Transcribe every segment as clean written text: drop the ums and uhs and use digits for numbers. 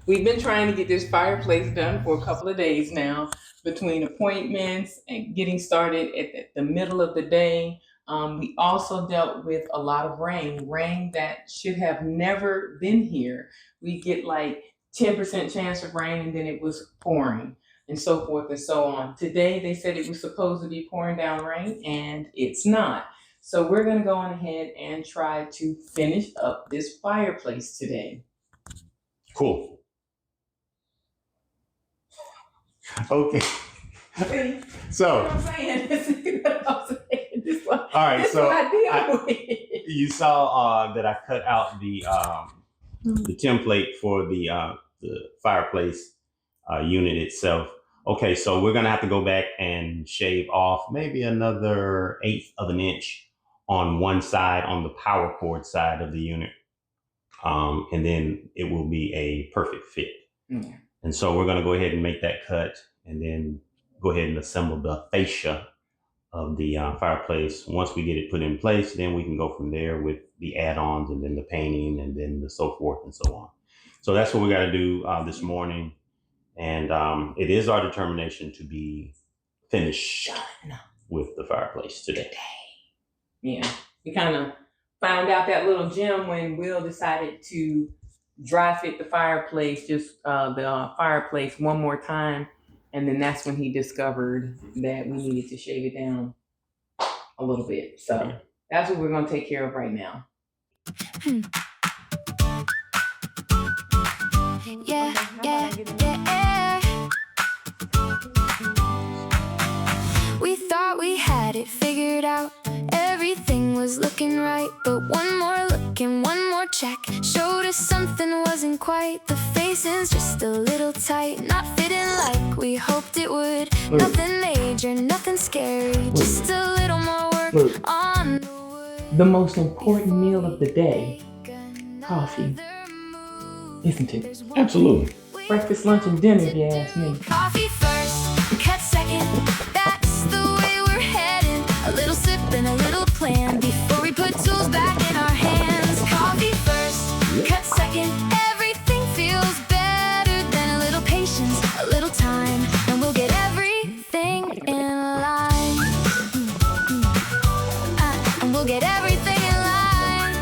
We've been trying to get this fireplace done for a couple of days now, between appointments and getting started at the middle of the day. We also dealt with a lot of rain that should have never been here. We get like 10% chance of rain and then it was pouring and so forth and so on. Today they said it was supposed to be pouring down rain and it's not. So we're gonna go on ahead and try to finish up this fireplace today. Cool. Okay. See? So, What I'm saying. This is what I'm saying. all right. This So what I deal with. you saw that I cut out the template for the fireplace unit itself. Okay, so we're gonna have to go back and shave off maybe another 1/8 of an inch on one side, on the power cord side of the unit, and then it will be a perfect fit. Yeah. And so we're gonna go ahead and make that cut, and then go ahead and assemble the fascia of the fireplace. Once we get it put in place, then we can go from there with the add-ons and then the painting and then the so forth and so on. So that's what we got to do this morning. And it is our determination to be finished with the fireplace today. Yeah. We kind of found out that little gem when Will decided to dry fit the fireplace, the fireplace one more time. And then that's when he discovered that we needed to shave it down a little bit. So that's what we're going to take care of right now. We thought we had it figured out. Everything was looking right, but one more look and one more check showed us something wasn't quite. The facing's just a little tight, not fitting like we hoped it would. Nothing major, nothing scary, just a little more work on the wood. The most important meal of the day, coffee, isn't it? Absolutely. Breakfast, lunch, and dinner, if you ask me. Coffee first, cut second, that's the way we're heading. A little sip and a little plan before we put tools back in our hands. Coffee first, cut second, everything feels better than a little patience, a little time, and we'll get everything in line. And we'll get everything in line.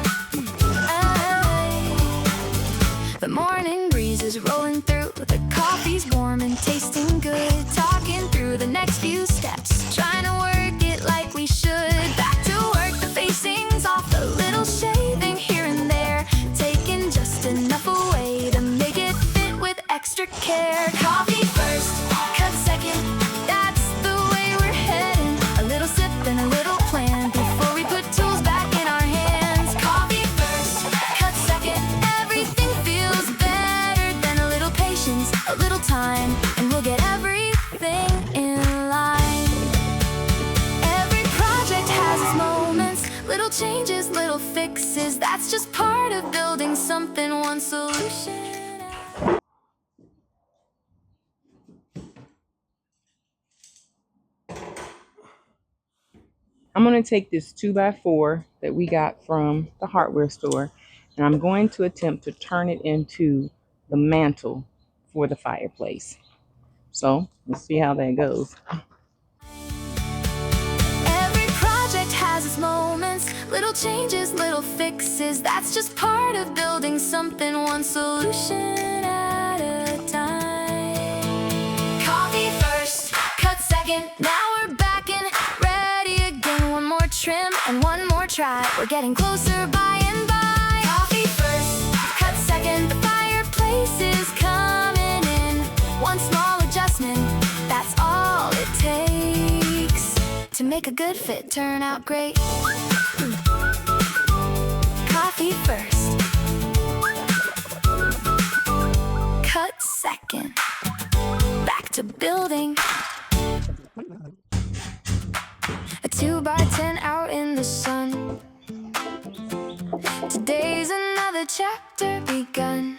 The morning breeze is rolling through, the coffee's warm and tasting good. Talking through the next few steps, trying to work it like we should. Back to work, the facing's off, a little shaving here and there, taking just enough away to make it fit with extra care. Coffee first, cut second, that's the way we're heading. A little sip and a little plan before we put tools back in our hands. Coffee first, cut second, everything feels better than a little patience, a little time, and we'll get everything in line. Every project has its moments, little changes, little fixes. That's just part of building something, one solution. I'm going to take this 2x4 that we got from the hardware store, and I'm going to attempt to turn it into the mantle for the fireplace. So let's see how that goes. Every project has its moments, little changes, little fixes. That's just part of building something, one solution at a time. Coffee first, cut second, now we're back and ready again. One more trim and one more try, we're getting closer by and by. Coffee first, cut second, the fireplace is coming in. One small adjustment, that's all it takes to make a good fit turn out great. Coffee first, cut second, back to building. A 2x10 out in the sun. Today's another chapter begun.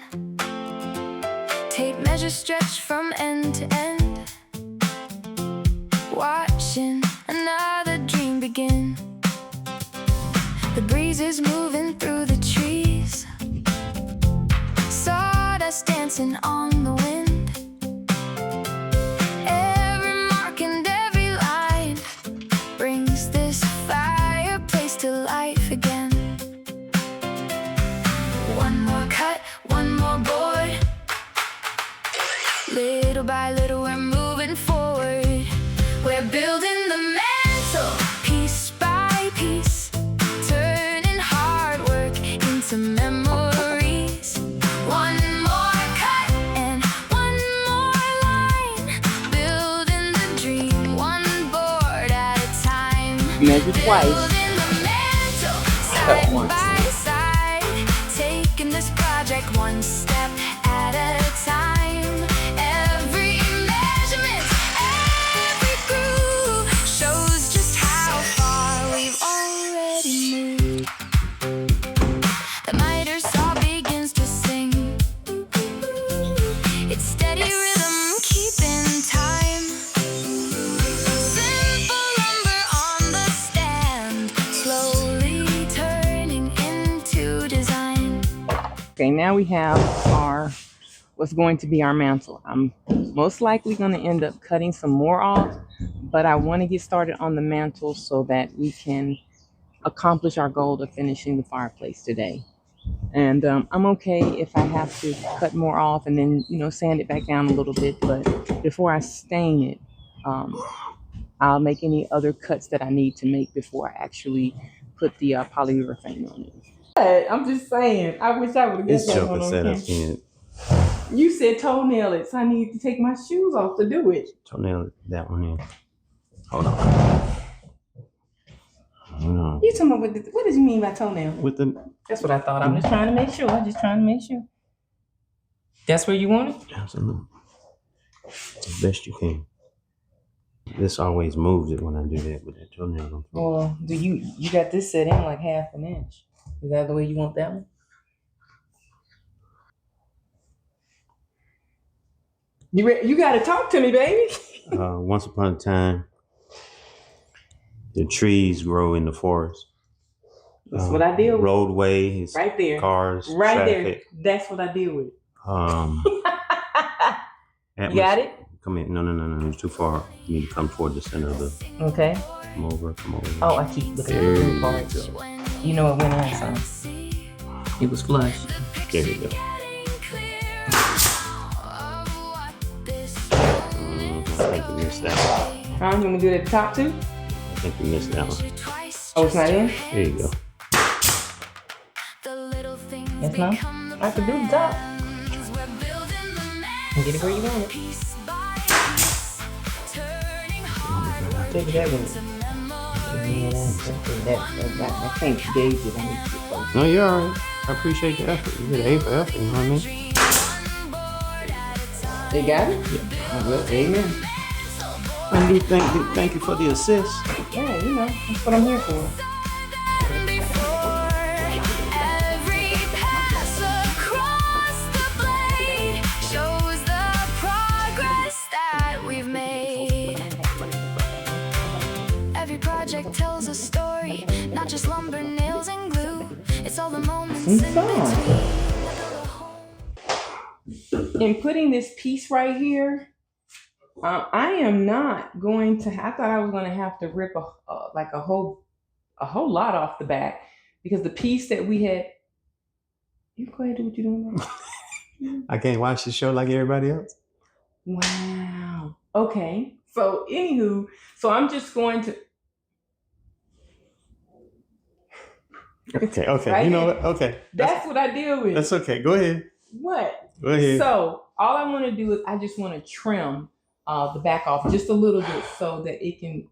Tape measure stretch from end to end. breezes moving through the trees, sawdust dancing on the wind. Every mark and every line brings this fireplace to life again. One more cut, one more board. Little by little we're moving forward. We're building the mantle, piece by piece, turning hard work into memories. One more cut and one more line, building the dream one board at a time. Measure twice. Building the mantle, Cut side once. by side, taking this project one step at a time. Every measurement, every groove shows just how far we've already moved. The miter saw begins to sing. It's steady rhythm, keeping time. Simple lumber on the stand, slowly turning into design. Okay, now we have our what's going to be our mantle. I'm most likely going to end up cutting some more off, but I want to get started on the mantle so that we can accomplish our goal of finishing the fireplace today. And I'm okay if I have to cut more off and then, sand it back down a little bit. But before I stain it, I'll make any other cuts that I need to make before I actually put the polyurethane on it. I'm just saying, I wish I would have This got that joker one on set up camera. in You said toenail it, so I need to take my shoes off to do it. toenail that one in. Hold on. Hold on. You talking about what did you mean by toenail? With the That's what I thought. I'm just trying to make sure. That's where you want it? absolute as best you can. This always moves it when I do that with that toenail. Or do you got this set in like half an inch? Is that the way you want that one? You got to talk to me, baby. Once upon a time, the trees grow in the forest. That's what I deal with. Roadways, Right there. cars, Right traffic. there. That's what I deal with. You You got it? Come in. No. You're too far. You need to come toward the center of the. Okay. Come over. Oh, I keep looking at There the you blue part. go. You know it went on, son. It was flush. There you go. I think you missed that one. Huh? You want me to do it at the top too? I think you missed that one. Oh, it's not in? There you go. Yes, no? I can do the top. And get it where you want it. Take it that way. I can't gauge it. I need to get close. No, you're all right. I appreciate the effort. You get an A for effort, you know what I mean? They got it? Yeah. Well, amen. I do thank you for the assist. Yeah, that's what I'm here for. Every pass across the blade shows the progress that we've made. Every project tells a story, not just lumber, nails, and glue. It's all the moments in between. In putting this piece right here, I am not going to. I thought I was going to have to rip a whole lot off the back because the piece that we had. You go ahead and do what you're doing now. I can't watch the show like everybody else. Wow. Okay. So anywho, I'm just going to. Okay. Right You know here. what? Okay. That's what I deal with. That's okay. Go ahead. What? Go ahead. So all I want to do is I just want to trim the back off just a little bit so that it can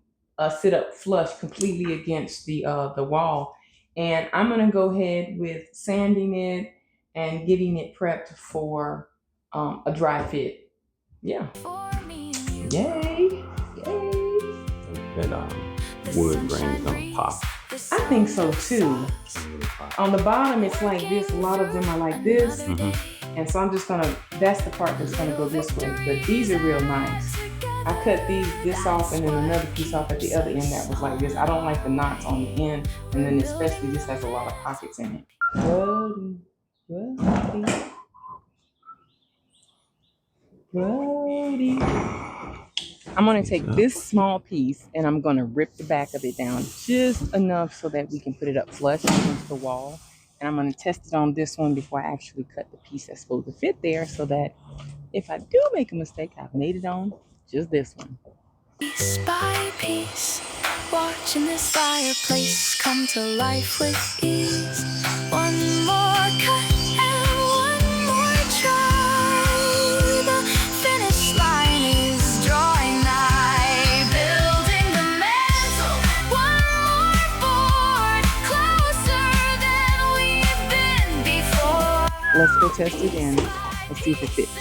sit up flush completely against the wall. And I'm gonna go ahead with sanding it and getting it prepped for a dry fit. Yeah. Yay! That wood grain is gonna pop. I think so too. On the bottom, it's like this. A lot of them are like this. Mm-hmm. And so I'm just gonna, that's the part that's gonna go this way. But these are real nice. I cut this off and then another piece off at the other end that was like this. I don't like the knots on the end, and then especially this has a lot of pockets in it. Brody, Brody, Brody. I'm gonna take this small piece and I'm gonna rip the back of it down just enough so that we can put it up flush against the wall. And I'm gonna test it on this one before I actually cut the piece that's supposed to fit there, so that if I do make a mistake, I've made it on just this one. Piece by piece, watching this fireplace come to life with ease. One more cut and one more try. The finish line is drawing nigh. Building the mantle, one more board, closer than we've been before. Let's go test it and let's see if it fits.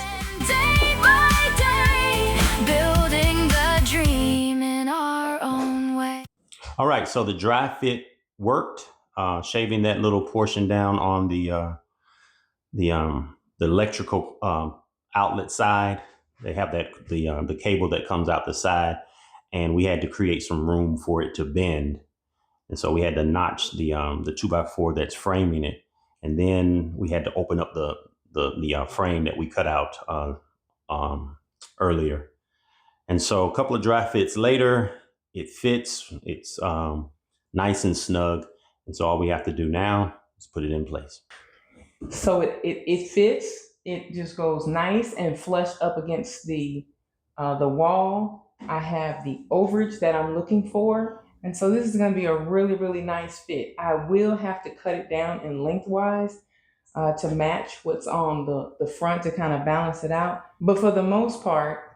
Day by day, building the dream in our own way. All right, so the dry fit worked. Shaving that little portion down on the electrical outlet side. They have that the cable that comes out the side, and we had to create some room for it to bend, and so we had to notch the 2x4 that's framing it, and then we had to open up the frame that we cut out earlier. And so a couple of dry fits later, it fits. It's nice and snug. And so all we have to do now is put it in place. So it fits. It just goes nice and flush up against the wall. I have the overage that I'm looking for. And so this is going to be a really, really nice fit. I will have to cut it down in lengthwise to match what's on the front to kind of balance it out. But for the most part,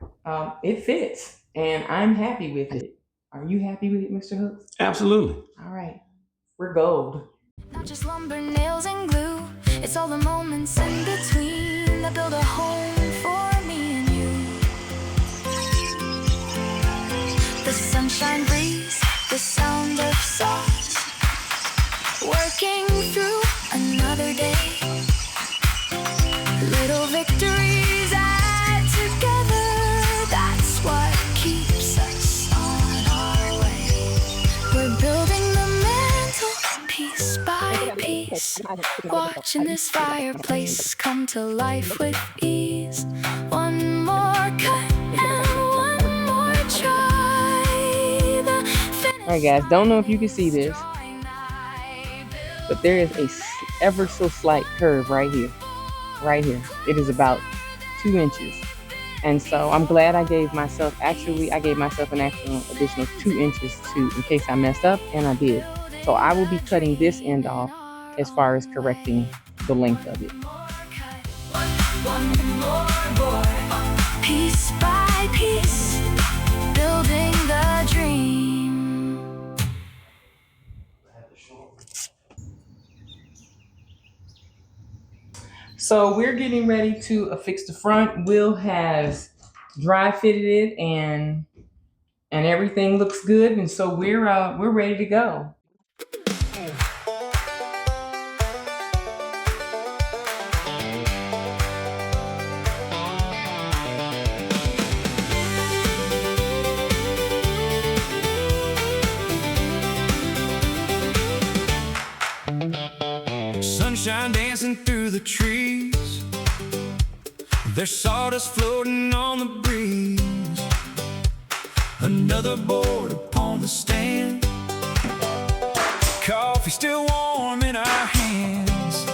it fits and I'm happy with it. Are you happy with it, Mr. Hooks? Absolutely. All right. We're gold. Not just lumber, nails, and glue. It's all the moments in between that build a home for me and you. The sunshine breeze, the sound of saws, working through another day. Little victories add together. That's what keeps us on our way. We're building the mantle piece by piece, watching this fireplace come to life with ease. One more cut and one more try. The finish. All right, guys, don't know if you can see this, but there is a ever so slight curve right here. Right here. It is about 2 inches. And so I'm glad I gave myself an additional 2 inches in case I messed up, and I did. So I will be cutting this end off as far as correcting the length of it. One more board, piece by piece, building the dream. So we're getting ready to affix the front. Will has dry fitted it and everything looks good, and so we're ready to go. Sunshine dancing through the trees, there's sawdust floating on the breeze. Another board upon the stand, coffee still warm in our hands.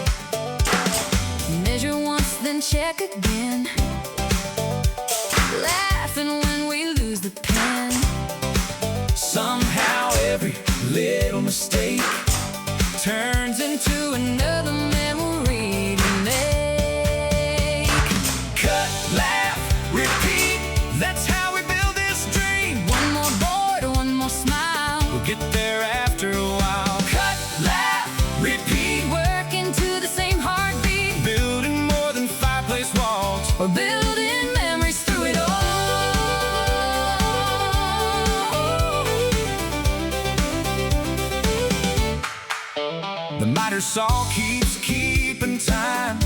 Measure once, then check again, laughing when we lose the pen. Somehow every little mistake turns into another memory to make. Cut, laugh, repeat, that's how we build this dream. One more board, one more smile. We'll get there after a while. Cut, laugh, repeat, Working to the same heartbeat. building more than fireplace walls. We're building memories through it all. The miter saw keeps keeping time,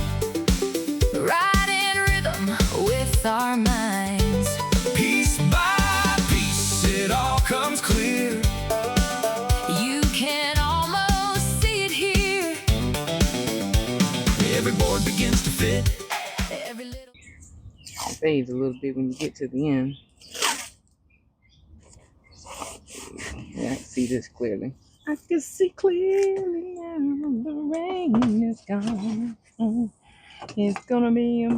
Right in rhythm with our minds. piece by board begins to fit. Every little It fades a little bit when you get to the end. Yeah, I can see this clearly. I can see clearly now the rain is gone. It's gonna be a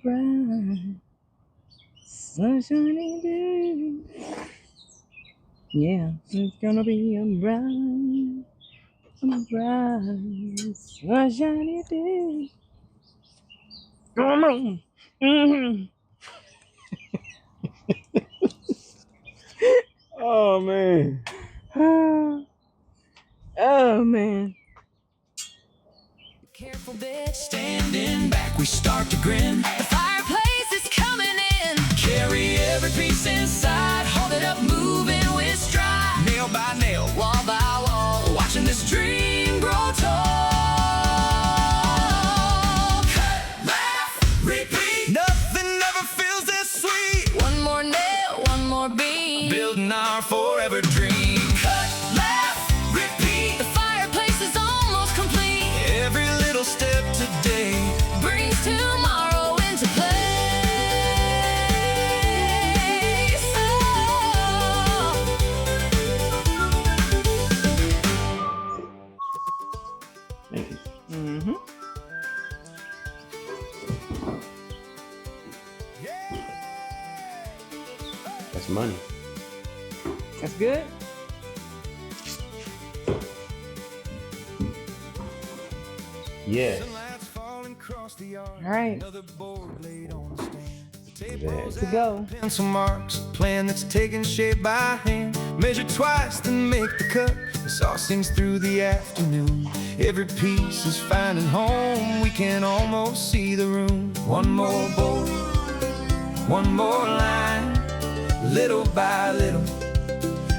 bright, sunshiny day. Yeah, it's gonna be a bright, sunshiny day. Come on. Oh man. Oh man. careful bitch. Standing back, we start to grin. The fireplace is coming in. Carry every piece inside. Hold it up, moving with stride. Nail by nail, Wall by wall. watching this dream grow tall. Cut, laugh, repeat. Nothing ever feels this sweet. One more nail, one more beam. Building our forever dream. Cut, laugh, repeat. The fireplace is almost complete. Every little step today Brings tomorrow into place. Oh. Thank you. Mm-hmm. That's money. That's good. Yeah. Sunlight's falling across the yard. All right. Another board laid on the stand. The Good. table's To go. pencil marks, plan that's taking shape by hand. Measure twice, then make the cut. This all sings through the afternoon. Every piece is finding home. We can almost see the room. One more board, one more line. Little by little,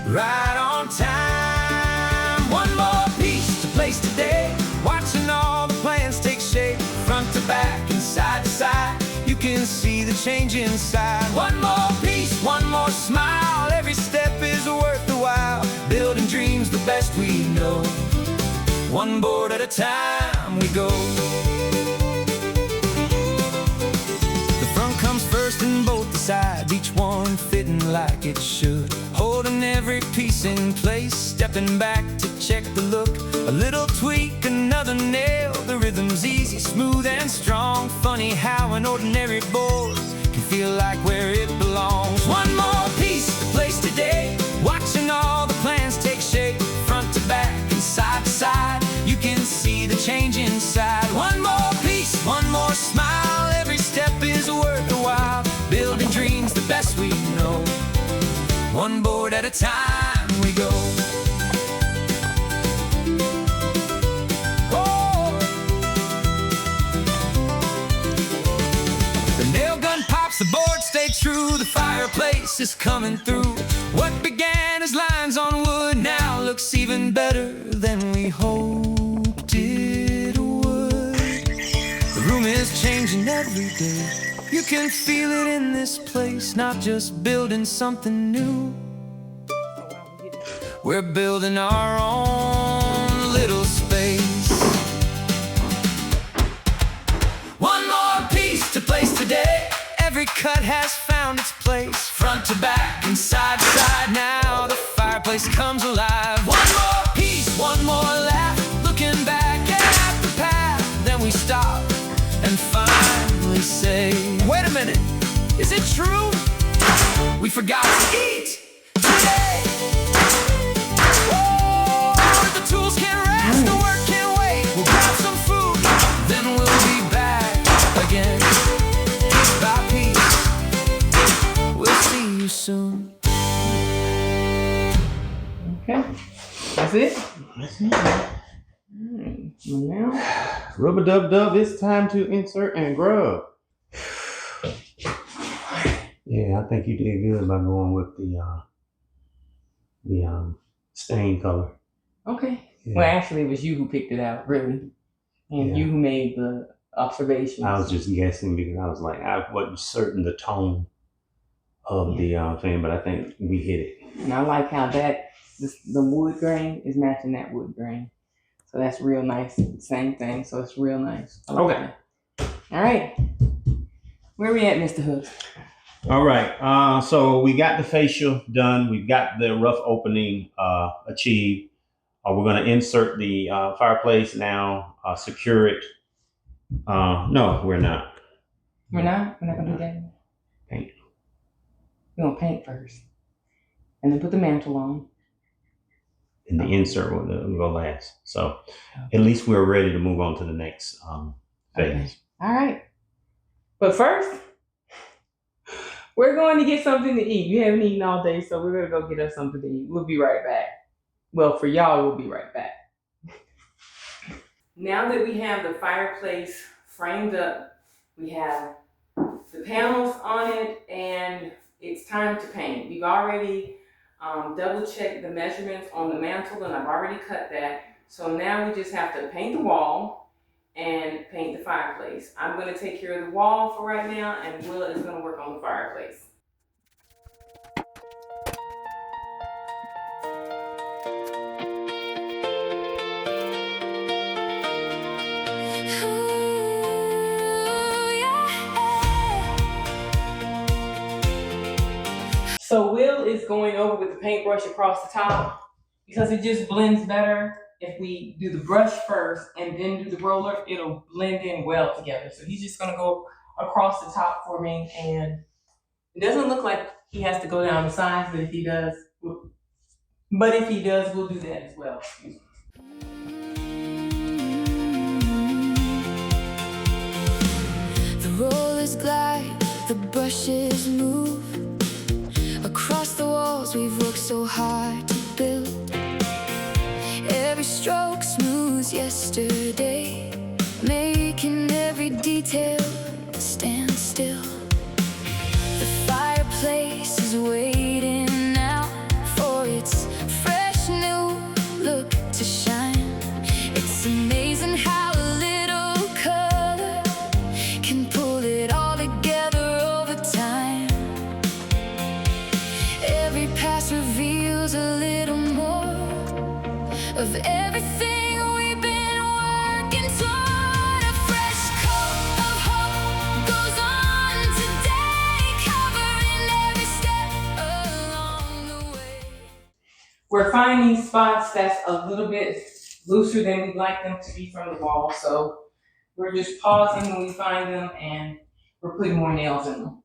right on time. One more piece to place today. Watching all the plans take shape, front to back and side to side. You can see the change inside. One more piece, one more smile. Every step is worth the while. Building dreams the best we know. One board at a time we go. The front comes first and both the sides, each one fitting like it should. Holding every piece in place, stepping back to check the look. A little tweak, another nail. The rhythm's easy, smooth and strong. Funny how an ordinary board can feel like where it belongs. One more piece to place today. Watching all the plans take shape, front to back and side to side. You can see the change inside. One more piece, one more smile. Every step is worth a while. Building dreams the best we know. One board at a time we go. Oh. The nail gun pops, the board stay true. The fireplace is coming through. What began as lines on wood now looks even better than we hoped it would. The room is changing every day. You can feel it in this place, not just building something new. We're building our own little space. One more piece to place today. Every cut has found its place, front to back and side to side. Now the fireplace comes alive. One more piece, one more laugh. Looking back at the path, then we stop and finally say, wait a minute, is it true? We forgot to eat today. Oh, the tools can rest, the work can wait. We'll grab some food, then we'll be back again. Piece by piece, we'll see you soon. Okay. That's it. That's it. Alright. Well, now. Rubber dub dub, it's time to insert and grub. Yeah, I think you did good by going with the stain color. Okay. Yeah. Well, actually, it was you who picked it out, really, and Yeah. you who made the observations. I was just guessing because I was like, I wasn't certain the tone of the thing, but I think we hit it. And I like how the wood grain is matching that wood grain. So So that's real nice. Same thing. So it's real nice. I like Okay. that. All right. Where we at, Mr. Hooks? All right. So we got the facial done. We've got the rough opening achieved. We're going to insert the fireplace now, secure it. No, we're not. We're not? We're not gonna do that? Paint. We're gonna paint first. And then put the mantle on. And the insert will go last. So at least we're ready to move on to the next phase. Okay. All right. But first, we're going to get something to eat. You haven't eaten all day, so we're going to go get us something to eat. We'll be right back. Well, for y'all, we'll be right back. Now that we have the fireplace framed up, we have the panels on it, and it's time to paint. We've already double checked the measurements on the mantle, and I've already cut that. So now we just have to paint the wall and paint the fireplace. I'm going to take care of the wall for right now, and Willa is going to work on the fireplace. So Will is going over with the paintbrush across the top because it just blends better. If we do the brush first and then do the roller, it'll blend in well together. So he's just gonna go across the top for me, and it doesn't look like he has to go down the sides, but if he does, we'll do that as well. The rollers glide, the brushes move. Across the walls we've worked so hard to build. Every stroke smooths yesterday, making every detail stand still. The fireplace is waiting now for its fresh new look to shine. It's amazing how a little color can pull it all together over time. Every pass reveals a little more of everything we've been working toward. A fresh coat of hope goes on today, covering every step along the way. We're finding spots that's a little bit looser than we'd like them to be from the wall, so we're just pausing when we find them, and we're putting more nails in them.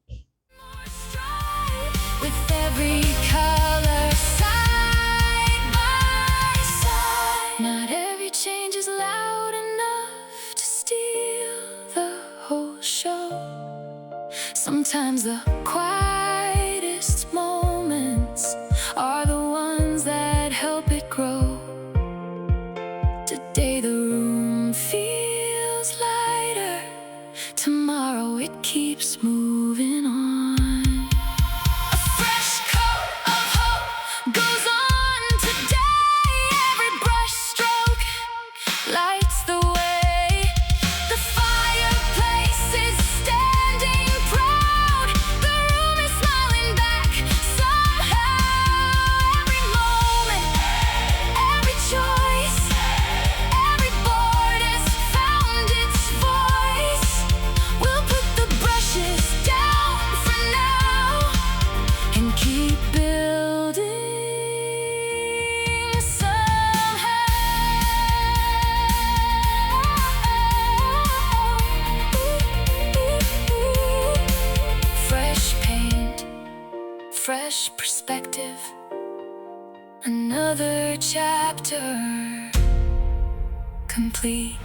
More stripe with every color, side by side. Not every change is loud enough to steal the whole show. Sometimes the quietest moments are the ones that help it grow. Today the room feels lighter, tomorrow it keeps moving on. A fresh coat of hope goes on today. Every brush stroke lights the way. The fireplace is standing proud. The room is smiling back somehow. Every moment, every choice, every board has found its voice. We'll put the brushes down for now and keep building somehow. Fresh paint, fresh perspective, another chapter complete.